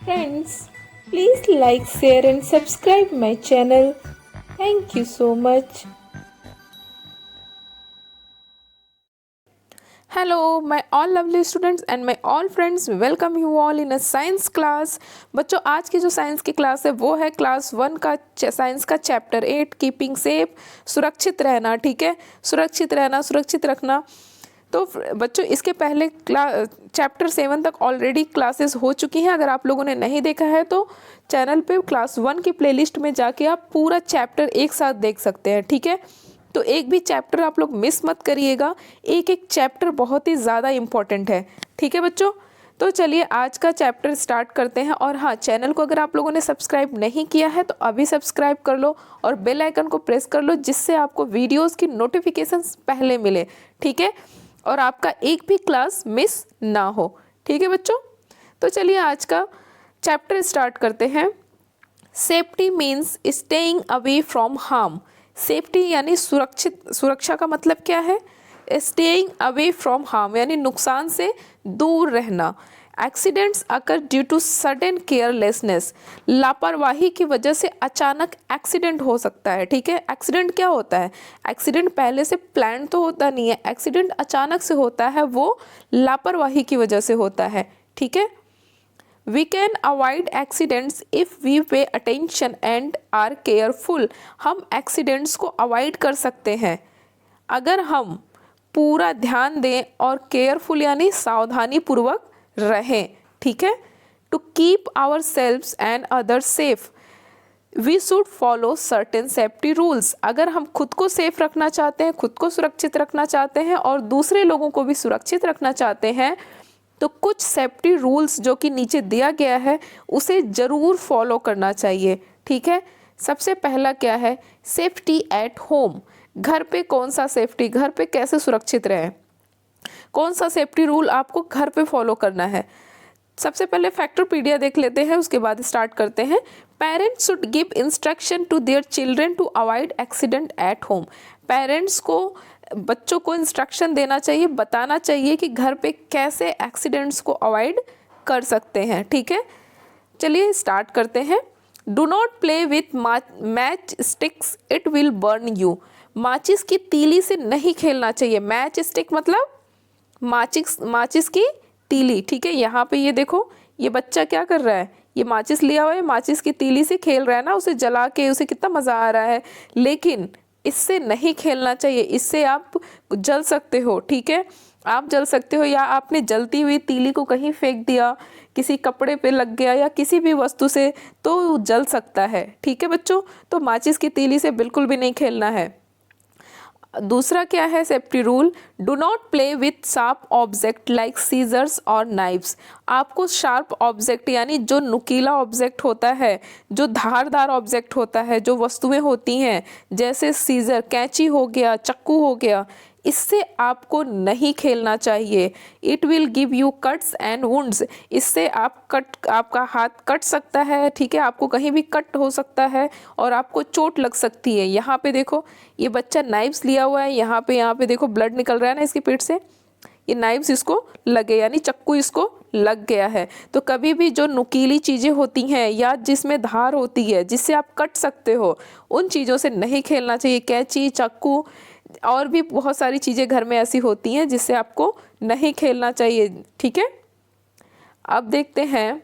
Friends, please like, share and subscribe my channel. Thank you so much. Hello my all lovely students and my all friends, welcome you all in a science class. बच्चों, आज की जो science की class है वो है class 1 का science का चैप्टर 8 कीपिंग सेफ, सुरक्षित रहना। ठीक है, सुरक्षित रहना, सुरक्षित रखना। तो बच्चों, इसके पहले चैप्टर 7 तक ऑलरेडी क्लासेस हो चुकी हैं। अगर आप लोगों ने नहीं देखा है तो चैनल पे क्लास 1 की प्लेलिस्ट में जाके आप पूरा चैप्टर एक साथ देख सकते हैं। ठीक है, तो एक भी चैप्टर आप लोग मिस मत करिएगा। एक एक चैप्टर बहुत ही ज़्यादा इम्पॉर्टेंट है। ठीक है बच्चों, तो चलिए आज का चैप्टर स्टार्ट करते हैं। और हाँ, चैनल को अगर आप लोगों ने सब्सक्राइब नहीं किया है तो अभी सब्सक्राइब कर लो और बेल आइकन को प्रेस कर लो, जिससे आपको वीडियोस की नोटिफिकेशंस पहले मिले। ठीक है, और आपका एक भी क्लास मिस ना हो। ठीक है बच्चों, तो चलिए आज का चैप्टर स्टार्ट करते हैं। Safety means staying away from harm. Safety यानी सुरक्षा का मतलब क्या है? स्टेइंग अवे फ्रॉम हार्म यानी नुकसान से दूर रहना। Accidents occur due to sudden carelessness. लापरवाही की वजह से अचानक एक्सीडेंट हो सकता है। ठीक है, एक्सीडेंट क्या होता है? एक्सीडेंट पहले से प्लान तो होता नहीं है, एक्सीडेंट अचानक से होता है, वो लापरवाही की वजह से होता है। ठीक है, We can avoid accidents if we pay attention and are careful। हम एक्सीडेंट्स को अवॉइड कर सकते हैं अगर हम पूरा ध्यान दें और केयरफुल यानी सावधानी पूर्वक रहें। ठीक है, to keep our selves and others safe we should follow certain safety rules. अगर हम खुद को सेफ रखना चाहते हैं, खुद को सुरक्षित रखना चाहते हैं और दूसरे लोगों को भी सुरक्षित रखना चाहते हैं, तो कुछ सेफ्टी रूल्स जो कि नीचे दिया गया है उसे ज़रूर फॉलो करना चाहिए। ठीक है, सबसे पहला क्या है? Safety at home. घर पे कौन सा सेफ्टी, घर पे कैसे सुरक्षित रहें, कौन सा सेफ्टी रूल आपको घर पे फॉलो करना है? सबसे पहले फैक्टरपीडिया देख लेते हैं, उसके बाद स्टार्ट करते हैं। Parents should give instruction to their children to avoid accident at home. Parents को बच्चों को इंस्ट्रक्शन देना चाहिए, बताना चाहिए कि घर पे कैसे एक्सीडेंट्स को अवॉइड कर सकते हैं। ठीक है, चलिए स्टार्ट करते हैं। Do not play with match sticks, it will burn you. माचिस की तीली से नहीं खेलना चाहिए। मैच स्टिक मतलब माचिस की तीली। ठीक है, यहाँ पे ये देखो, ये बच्चा क्या कर रहा है? ये माचिस लिया हुआ है, माचिस की तीली से खेल रहा है ना, उसे जला के उसे कितना मज़ा आ रहा है। लेकिन इससे नहीं खेलना चाहिए, इससे आप जल सकते हो। ठीक है, आप जल सकते हो, या आपने जलती हुई तीली को कहीं फेंक दिया, किसी कपड़े पे लग गया या किसी भी वस्तु से, तो जल सकता है। ठीक है बच्चों, तो माचिस की तीली से बिल्कुल भी नहीं खेलना है। दूसरा क्या है safety rule? Do not play with sharp object like scissors और नाइफ्स। आपको शार्प ऑब्जेक्ट यानी जो नुकीला ऑब्जेक्ट होता है, जो धारदार ऑब्जेक्ट होता है, जो वस्तुएं होती हैं जैसे सीजर, कैंची हो गया, चाकू हो गया, इससे आपको नहीं खेलना चाहिए। It will give you cuts and wounds. इससे आपका हाथ कट सकता है। ठीक है, आपको कहीं भी कट हो सकता है और आपको चोट लग सकती है। यहाँ पे देखो, ये बच्चा नाइफ्स लिया हुआ है, यहाँ पे देखो ब्लड निकल रहा है ना इसकी पीठ से, ये नाइफ्स इसको लगे यानी चक्कू इसको लग गया है। तो कभी भी जो नुकीली चीज़ें होती हैं या जिसमें धार होती है जिससे आप कट सकते हो, उन चीज़ों से नहीं खेलना चाहिए। कैंची, चाकू और भी बहुत सारी चीज़ें घर में ऐसी होती हैं जिससे आपको नहीं खेलना चाहिए। ठीक है, अब देखते हैं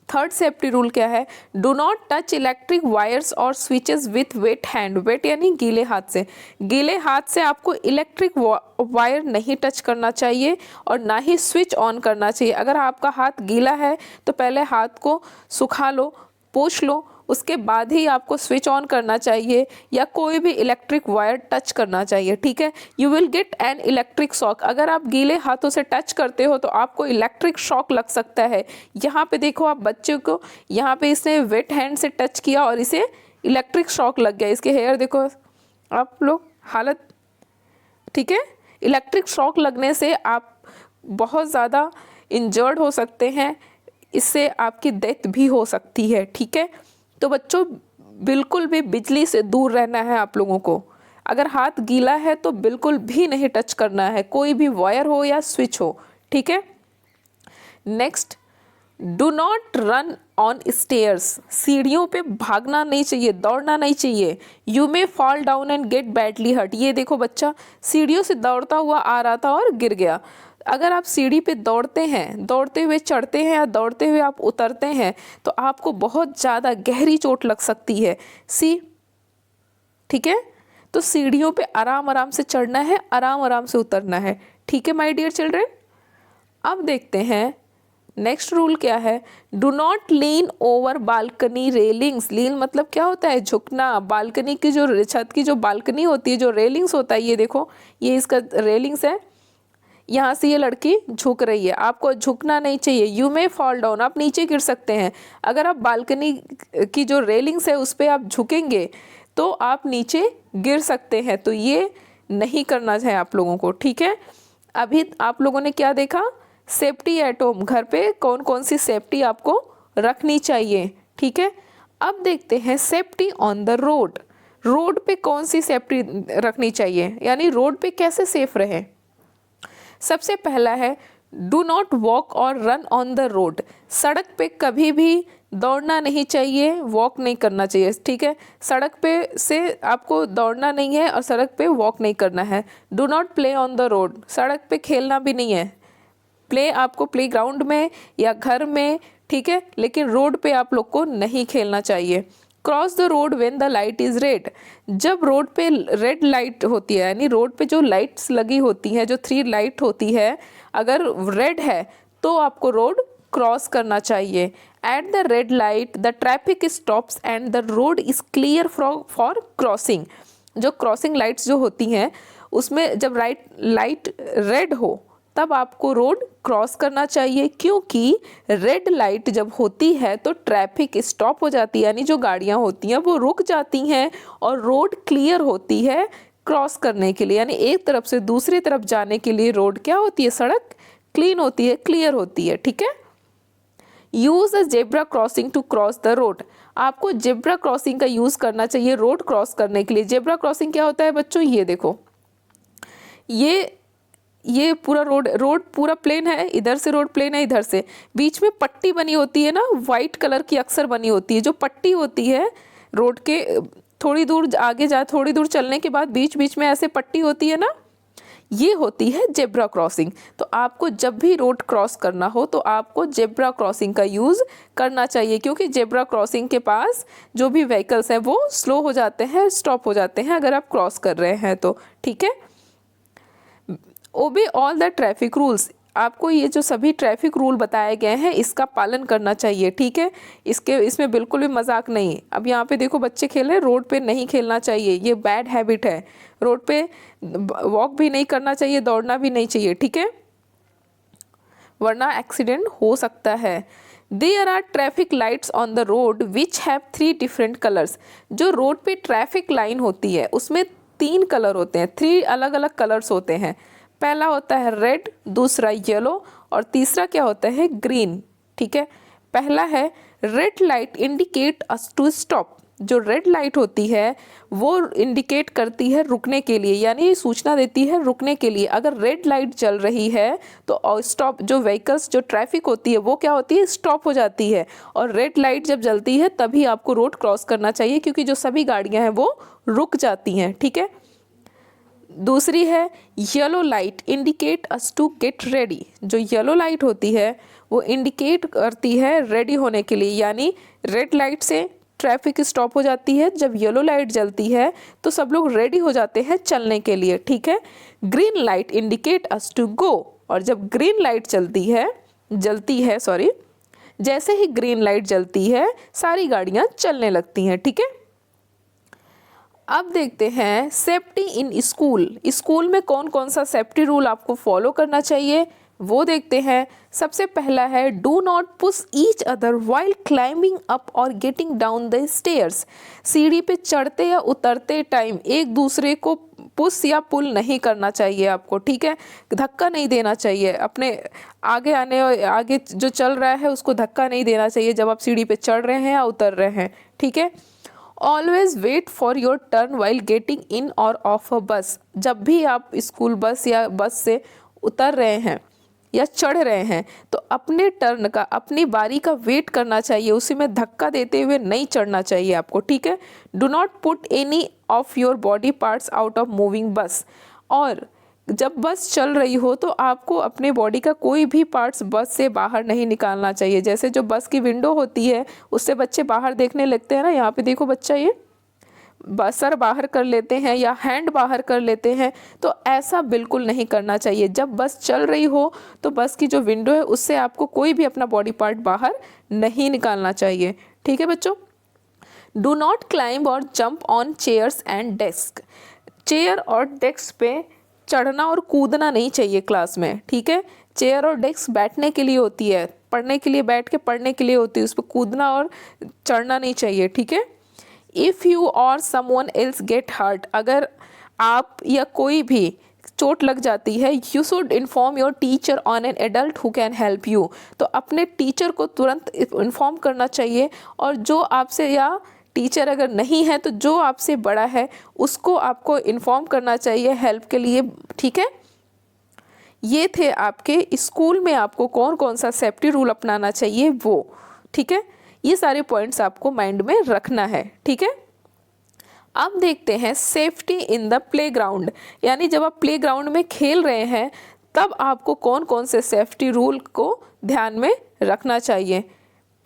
थर्ड सेफ्टी रूल क्या है। Do not touch electric wires और switches with wet hand. Wet यानी गीले हाथ से। गीले हाथ से आपको इलेक्ट्रिक वायर नहीं टच करना चाहिए और ना ही स्विच ऑन करना चाहिए। अगर आपका हाथ गीला है तो पहले हाथ को सुखा लो, पोंछ लो, उसके बाद ही आपको स्विच ऑन करना चाहिए या कोई भी इलेक्ट्रिक वायर टच करना चाहिए। ठीक है, you will get an electric shock. अगर आप गीले हाथों से टच करते हो तो आपको इलेक्ट्रिक शॉक लग सकता है। यहाँ पे देखो, आप बच्चे को यहाँ पे इसने वेट हैंड से टच किया और इसे इलेक्ट्रिक शॉक लग गया। इसके हेयर देखो आप लोग, हालत। ठीक है, इलेक्ट्रिक शॉक लगने से आप बहुत ज़्यादा इंजर्ड हो सकते हैं, इससे आपकी डेथ भी हो सकती है। ठीक है, तो बच्चों बिल्कुल भी बिजली से दूर रहना है आप लोगों को। अगर हाथ गीला है तो बिल्कुल भी नहीं टच करना है, कोई भी वायर हो या स्विच हो। ठीक है, next do not run on stairs, सीढ़ियों पे भागना नहीं चाहिए, दौड़ना नहीं चाहिए। You may fall down and get badly hurt, ये देखो बच्चा सीढ़ियों से दौड़ता हुआ आ रहा था और गिर गया। अगर आप सीढ़ी पे दौड़ते हैं, दौड़ते हुए चढ़ते हैं या दौड़ते हुए आप उतरते हैं तो आपको बहुत ज़्यादा गहरी चोट लग सकती है। सी, ठीक है, तो सीढ़ियों पे आराम आराम से चढ़ना है, आराम आराम से उतरना है। ठीक है माय डियर चिल्ड्रन। अब देखते हैं नेक्स्ट रूल क्या है। Do not lean over balcony railings, lean मतलब क्या होता है, झुकना। बालकनी की जो छत की जो बालकनी होती है, जो रेलिंग्स होता है, ये देखो ये इसका रेलिंग्स है, यहाँ से ये लड़की झुक रही है, आपको झुकना नहीं चाहिए। यू मे फॉल डाउन, आप नीचे गिर सकते हैं। अगर आप बालकनी की जो रेलिंग्स है उस पर आप झुकेंगे तो आप नीचे गिर सकते हैं, तो ये नहीं करना है आप लोगों को। ठीक है, अभी आप लोगों ने क्या देखा, सेफ्टी एट होम, घर पे कौन कौन सी सेफ्टी आपको रखनी चाहिए। ठीक है, अब देखते हैं safety on the road, road पे कौन सी सेफ्टी रखनी चाहिए, यानी रोड पे कैसे सेफ रहे। सबसे पहला है डू नॉट वॉक और रन ऑन द रोड, सड़क पे कभी भी दौड़ना नहीं चाहिए, वॉक नहीं करना चाहिए। ठीक है, सड़क पे से आपको दौड़ना नहीं है और सड़क पे वॉक नहीं करना है। Do not play on the road, सड़क पे खेलना भी नहीं है, प्ले आपको प्ले ग्राउंड में या घर में, ठीक है, लेकिन रोड पे आप लोग को नहीं खेलना चाहिए। Cross the road when the light is red, जब रोड पे रेड लाइट होती है, यानी रोड पे जो लाइट्स लगी होती हैं, जो 3 लाइट होती है, अगर रेड है तो आपको रोड क्रॉस करना चाहिए। At the red light the traffic stops and the road is clear for crossing, जो क्रॉसिंग लाइट्स जो होती हैं उसमें जब लाइट रेड हो तब आपको रोड क्रॉस करना चाहिए, क्योंकि रेड लाइट जब होती है तो ट्रैफिक स्टॉप हो जाती है, यानी जो गाड़ियाँ होती हैं वो रुक जाती हैं और रोड क्लियर होती है क्रॉस करने के लिए, यानी एक तरफ से दूसरी तरफ जाने के लिए रोड क्या होती है, सड़क क्लीन होती है, क्लियर होती है। ठीक है, use a zebra crossing to cross the road, आपको जेब्रा क्रॉसिंग का यूज़ करना चाहिए रोड क्रॉस करने के लिए। जेब्रा क्रॉसिंग क्या होता है बच्चों, ये देखो ये पूरा रोड पूरा प्लेन है, इधर से रोड प्लेन है, इधर से बीच में पट्टी बनी होती है ना, वाइट कलर की अक्सर बनी होती है, जो पट्टी होती है रोड के थोड़ी दूर आगे थोड़ी दूर चलने के बाद बीच बीच में ऐसे पट्टी होती है ना, ये होती है जेब्रा क्रॉसिंग। तो आपको जब भी रोड क्रॉस करना हो तो आपको जेब्रा क्रॉसिंग का यूज़ करना चाहिए, क्योंकि जेब्रा क्रॉसिंग के पास जो भी व्हीकल्स हैं वो स्लो हो जाते हैं, स्टॉप हो जाते हैं अगर आप क्रॉस कर रहे हैं तो। ठीक है, ओबे ऑल द ट्रैफिक रूल्स, आपको ये जो सभी ट्रैफिक रूल बताए गए हैं इसका पालन करना चाहिए। ठीक है, इसमें बिल्कुल भी मजाक नहीं। अब यहाँ पे देखो बच्चे खेल रहे हैं, रोड पे नहीं खेलना चाहिए, ये बैड हैबिट है। रोड पे वॉक भी नहीं करना चाहिए, दौड़ना भी नहीं चाहिए। ठीक है, वरना एक्सीडेंट हो सकता है। There are traffic lights on the road which have 3 different colours, जो रोड पे ट्रैफिक लाइन होती है उसमें 3 कलर होते हैं, 3 अलग अलग कलर्स होते हैं। पहला होता है रेड, दूसरा येलो और तीसरा क्या होता है, ग्रीन। ठीक है, पहला है red light indicate us to stop, जो रेड लाइट होती है वो इंडिकेट करती है रुकने के लिए, यानी सूचना देती है रुकने के लिए। अगर रेड लाइट चल रही है तो स्टॉप, जो व्हीकल्स जो ट्रैफिक होती है वो क्या होती है, स्टॉप हो जाती है, और रेड लाइट जब जलती है तभी आपको रोड क्रॉस करना चाहिए, क्योंकि जो सभी गाड़ियाँ हैं वो रुक जाती हैं। ठीक है, दूसरी है yellow light indicate us to get ready, जो येलो लाइट होती है वो इंडिकेट करती है रेडी होने के लिए, यानी रेड लाइट से ट्रैफिक स्टॉप हो जाती है, जब येलो लाइट जलती है तो सब लोग रेडी हो जाते हैं चलने के लिए। ठीक है, green light indicate us to go, और जब ग्रीन लाइट जलती है जैसे ही ग्रीन लाइट जलती है सारी गाड़ियाँ चलने लगती हैं। ठीक है, अब देखते हैं सेफ्टी इन स्कूल में कौन कौन सा सेफ्टी रूल आपको फॉलो करना चाहिए वो देखते हैं। सबसे पहला है do not push each other while climbing up और गेटिंग डाउन द स्टेयर्स, सीढ़ी पे चढ़ते या उतरते टाइम एक दूसरे को पुश या पुल नहीं करना चाहिए आपको। ठीक है, धक्का नहीं देना चाहिए, अपने आगे जो चल रहा है उसको धक्का नहीं देना चाहिए जब आप सीढ़ी पे चढ़ रहे हैं या उतर रहे हैं। ठीक है, always wait for your turn while getting in और ऑफ अ बस, जब भी आप स्कूल बस या बस से उतर रहे हैं या चढ़ रहे हैं तो अपने टर्न का, अपनी बारी का वेट करना चाहिए, उसी में धक्का देते हुए नहीं चढ़ना चाहिए आपको, ठीक है। Do not put any of your body parts out of moving बस। और जब बस चल रही हो तो आपको अपने बॉडी का कोई भी पार्ट्स बस से बाहर नहीं निकालना चाहिए। जैसे जो बस की विंडो होती है उससे बच्चे बाहर देखने लगते हैं ना, यहाँ पे देखो बच्चा ये सर बाहर कर लेते हैं या हैंड बाहर कर लेते हैं, तो ऐसा बिल्कुल नहीं करना चाहिए। जब बस चल रही हो तो बस की जो विंडो है उससे आपको कोई भी अपना बॉडी पार्ट बाहर नहीं निकालना चाहिए, ठीक है बच्चों। डू नॉट क्लाइंब और jump on chairs and desk. Chair और डेस्क पे चढ़ना और कूदना नहीं चाहिए क्लास में, ठीक है। चेयर और डेस्क बैठने के लिए होती है, पढ़ने के लिए, बैठ के पढ़ने के लिए होती है, उस पर कूदना और चढ़ना नहीं चाहिए, ठीक है। इफ़ यू और समवन एल्स गेट हर्ट, अगर आप या कोई भी चोट लग जाती है, you should inform your teacher on an adult who can help you. तो अपने टीचर को तुरंत इन्फॉर्म करना चाहिए, और जो आपसे, या टीचर अगर नहीं है तो जो आपसे बड़ा है उसको आपको इन्फॉर्म करना चाहिए हेल्प के लिए, ठीक है। ये थे आपके स्कूल में आपको कौन कौन सा सेफ्टी रूल अपनाना चाहिए वो, ठीक है। ये सारे पॉइंट्स आपको माइंड में रखना है, ठीक है। अब देखते हैं सेफ्टी इन द प्लेग्राउंड, यानी जब आप प्लेग्राउंड में खेल रहे हैं तब आपको कौन कौन से सेफ्टी रूल को ध्यान में रखना चाहिए।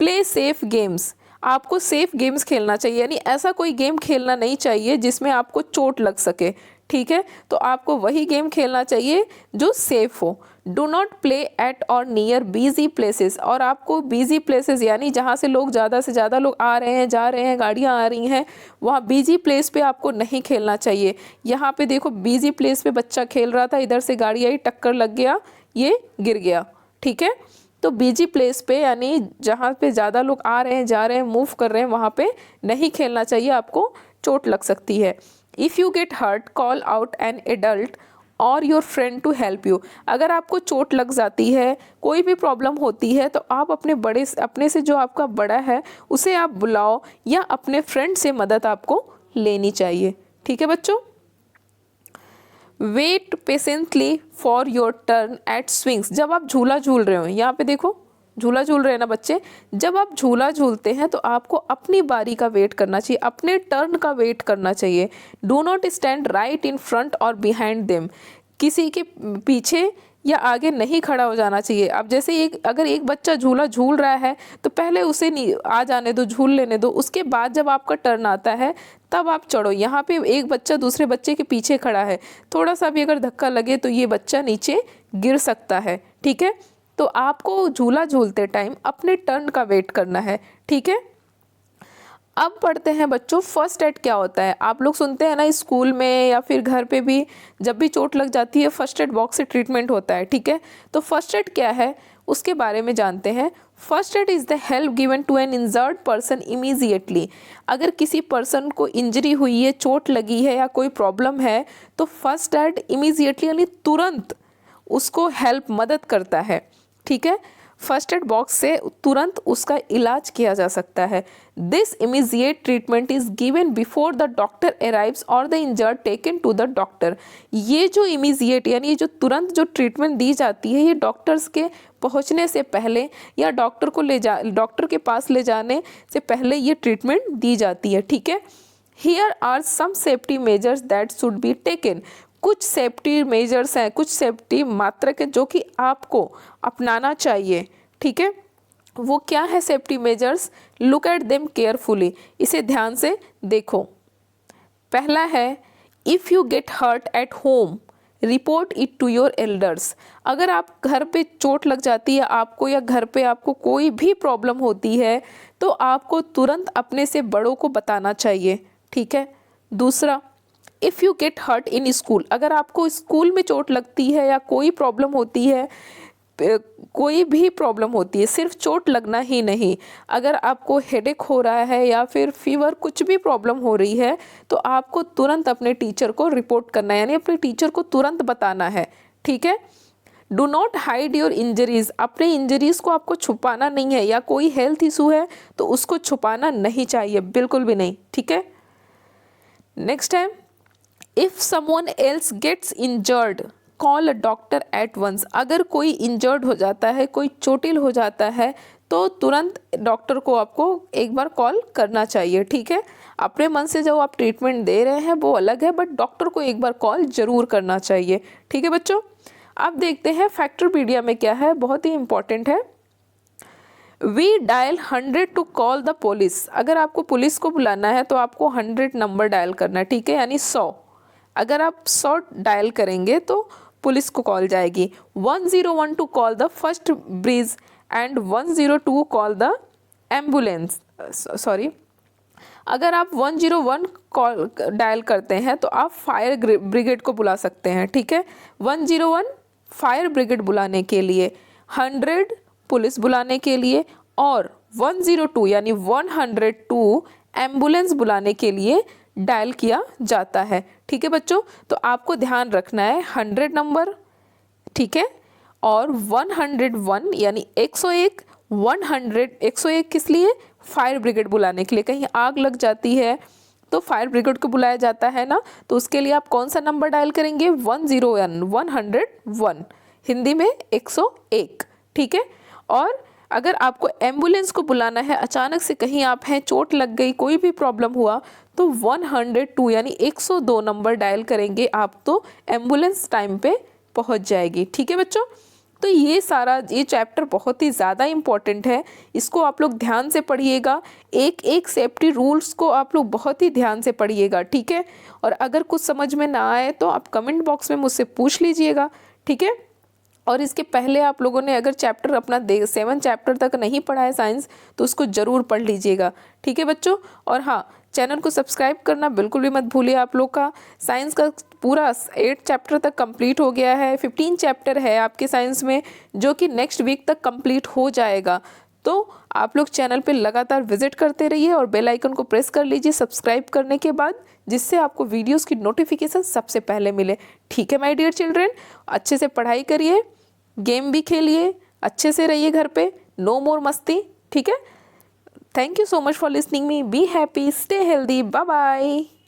प्ले सेफ गेम्स, आपको सेफ गेम्स खेलना चाहिए, यानी ऐसा कोई गेम खेलना नहीं चाहिए जिसमें आपको चोट लग सके, ठीक है। तो आपको वही गेम खेलना चाहिए जो सेफ हो। डू नॉट प्ले एट और नियर बिजी प्लेसेस, और आपको बिजी प्लेसेस यानी जहाँ से लोग ज़्यादा से ज़्यादा लोग आ रहे हैं, जा रहे हैं, गाड़ियाँ आ रही हैं, वहाँ बिजी प्लेस पे आपको नहीं खेलना चाहिए। यहाँ पे देखो बिजी प्लेस पे बच्चा खेल रहा था, इधर से गाड़ी आई, टक्कर लग गया, ये गिर गया, ठीक है। तो बिजी प्लेस पे यानी जहाँ पे ज़्यादा लोग आ रहे हैं, जा रहे हैं, मूव कर रहे हैं, वहाँ पे नहीं खेलना चाहिए, आपको चोट लग सकती है। If you get hurt call out an adult और your friend to help you. अगर आपको चोट लग जाती है, कोई भी प्रॉब्लम होती है, तो आप अपने से जो आपका बड़ा है उसे आप बुलाओ, या अपने फ्रेंड से मदद आपको लेनी चाहिए, ठीक है बच्चों। Wait patiently for your turn at swings, जब आप झूला झूल रहे हो, यहाँ पे देखो झूला झूल रहे हैं ना बच्चे, जब आप झूला झूलते हैं तो आपको अपनी बारी का वेट करना चाहिए, अपने टर्न का वेट करना चाहिए। Do not stand right in front और बिहाइंड देम, किसी के पीछे या आगे नहीं खड़ा हो जाना चाहिए। अब जैसे अगर एक बच्चा झूला झूल रहा है तो पहले उसे नहीं आ जाने दो, झूल लेने दो, उसके बाद जब आपका टर्न आता है तब आप चढ़ो। यहाँ पे एक बच्चा दूसरे बच्चे के पीछे खड़ा है, थोड़ा सा भी अगर धक्का लगे तो ये बच्चा नीचे गिर सकता है, ठीक है। तो आपको झूला झूलते टाइम अपने टर्न का वेट करना है, ठीक है। अब पढ़ते हैं बच्चों फर्स्ट एड क्या होता है। आप लोग सुनते हैं ना स्कूल में या फिर घर पे भी, जब भी चोट लग जाती है फर्स्ट एड बॉक्स से ट्रीटमेंट होता है, ठीक है। तो फर्स्ट एड क्या है उसके बारे में जानते हैं। First aid is the help given to an injured person immediately. अगर किसी पर्सन को इंजरी हुई है, चोट लगी है या कोई प्रॉब्लम है, तो फर्स्ट एड इमीजिएटली यानी तुरंत उसको हेल्प, मदद करता है, ठीक है। फर्स्ट एड बॉक्स से तुरंत उसका इलाज किया जा सकता है। This immediate treatment is given before the doctor arrives और the injured taken to the doctor. ये जो इमीजिएट यानी जो तुरंत जो ट्रीटमेंट दी जाती है, ये डॉक्टर्स के पहुंचने से पहले या डॉक्टर के पास ले जाने से पहले ये ट्रीटमेंट दी जाती है, ठीक है। Here are some safety measures that should be taken. कुछ सेफ्टी मेजर्स हैं, कुछ सेफ्टी मात्रक है जो कि आपको अपनाना चाहिए, ठीक है। वो क्या है safety measures? Look at them carefully, इसे ध्यान से देखो। पहला है if you get hurt at home report it to your elders. अगर आप घर पे चोट लग जाती है आपको, या घर पे आपको कोई भी प्रॉब्लम होती है, तो आपको तुरंत अपने से बड़ों को बताना चाहिए, ठीक है। दूसरा, if you get hurt in school, अगर आपको स्कूल में चोट लगती है या कोई प्रॉब्लम होती है, कोई भी प्रॉब्लम होती है, सिर्फ चोट लगना ही नहीं, अगर आपको हेडेक हो रहा है या फिर फीवर, कुछ भी प्रॉब्लम हो रही है, तो आपको तुरंत अपने टीचर को रिपोर्ट करना है, यानी अपने टीचर को तुरंत बताना है, ठीक है। Do not hide your injuries, अपने इंजरीज को आपको छुपाना नहीं है, या कोई हेल्थ इशू है तो उसको छुपाना नहीं चाहिए, बिल्कुल भी नहीं, ठीक है। नेक्स्ट है if someone else gets injured call a doctor at once. अगर कोई इंजर्ड हो जाता है, कोई चोटिल हो जाता है, तो तुरंत डॉक्टर को आपको एक बार कॉल करना चाहिए, ठीक है। अपने मन से जो आप ट्रीटमेंट दे रहे हैं वो अलग है, बट डॉक्टर को एक बार कॉल जरूर करना चाहिए, ठीक है बच्चों। अब देखते हैं फैक्टरपीडिया में क्या है, बहुत ही इंपॉर्टेंट है। We dial 100 to call the police. अगर आपको पुलिस को बुलाना है तो आपको 100 नंबर डायल करना है, ठीक है, यानी 100। अगर आप 100 डायल करेंगे तो पुलिस को कॉल जाएगी। 101 to call the first bridge and 102 call the ambulance. Sorry, अगर आप 101 कॉल डायल करते हैं तो आप फायर ब्रिगेड को बुला सकते हैं, ठीक है। 101 फायर ब्रिगेड बुलाने के लिए, 100 पुलिस बुलाने के लिए, और 102 यानी 102 एम्बुलेंस बुलाने के लिए डायल किया जाता है, ठीक है बच्चों। तो आपको ध्यान रखना है 100 नंबर, ठीक है, और 101 यानी 101, 101 किस लिए, फायर ब्रिगेड बुलाने के लिए। कहीं आग लग जाती है तो फायर ब्रिगेड को बुलाया जाता है ना, तो उसके लिए आप कौन सा नंबर डायल करेंगे, 101, हिंदी में 101, ठीक है। और अगर आपको एम्बुलेंस को बुलाना है, अचानक से कहीं आप हैं, चोट लग गई, कोई भी प्रॉब्लम हुआ, तो 102 यानी 102 नंबर डायल करेंगे आप, तो एम्बुलेंस टाइम पे पहुंच जाएगी, ठीक है बच्चों। तो ये चैप्टर बहुत ही ज़्यादा इम्पॉर्टेंट है, इसको आप लोग ध्यान से पढ़िएगा। एक एक सेफ्टी रूल्स को आप लोग बहुत ही ध्यान से पढ़िएगा, ठीक है। और अगर कुछ समझ में ना आए तो आप कमेंट बॉक्स में मुझसे पूछ लीजिएगा, ठीक है। और इसके पहले आप लोगों ने अगर चैप्टर अपना 7 चैप्टर तक नहीं पढ़ा है साइंस, तो उसको ज़रूर पढ़ लीजिएगा, ठीक है बच्चों। और हाँ, चैनल को सब्सक्राइब करना बिल्कुल भी मत भूलिए। आप लोग का साइंस का पूरा 8 चैप्टर तक कंप्लीट हो गया है, 15 चैप्टर है आपके साइंस में, जो कि नेक्स्ट वीक तक कंप्लीट हो जाएगा। तो आप लोग चैनल पे लगातार विजिट करते रहिए और बेल आइकन को प्रेस कर लीजिए सब्सक्राइब करने के बाद, जिससे आपको वीडियोस की नोटिफिकेशन सबसे पहले मिले, ठीक है माय डियर चिल्ड्रन। अच्छे से पढ़ाई करिए, गेम भी खेलिए, अच्छे से रहिए घर पे, नो मोर मस्ती, ठीक है। Thank you so much for listening me, be happy, stay healthy, bye bye.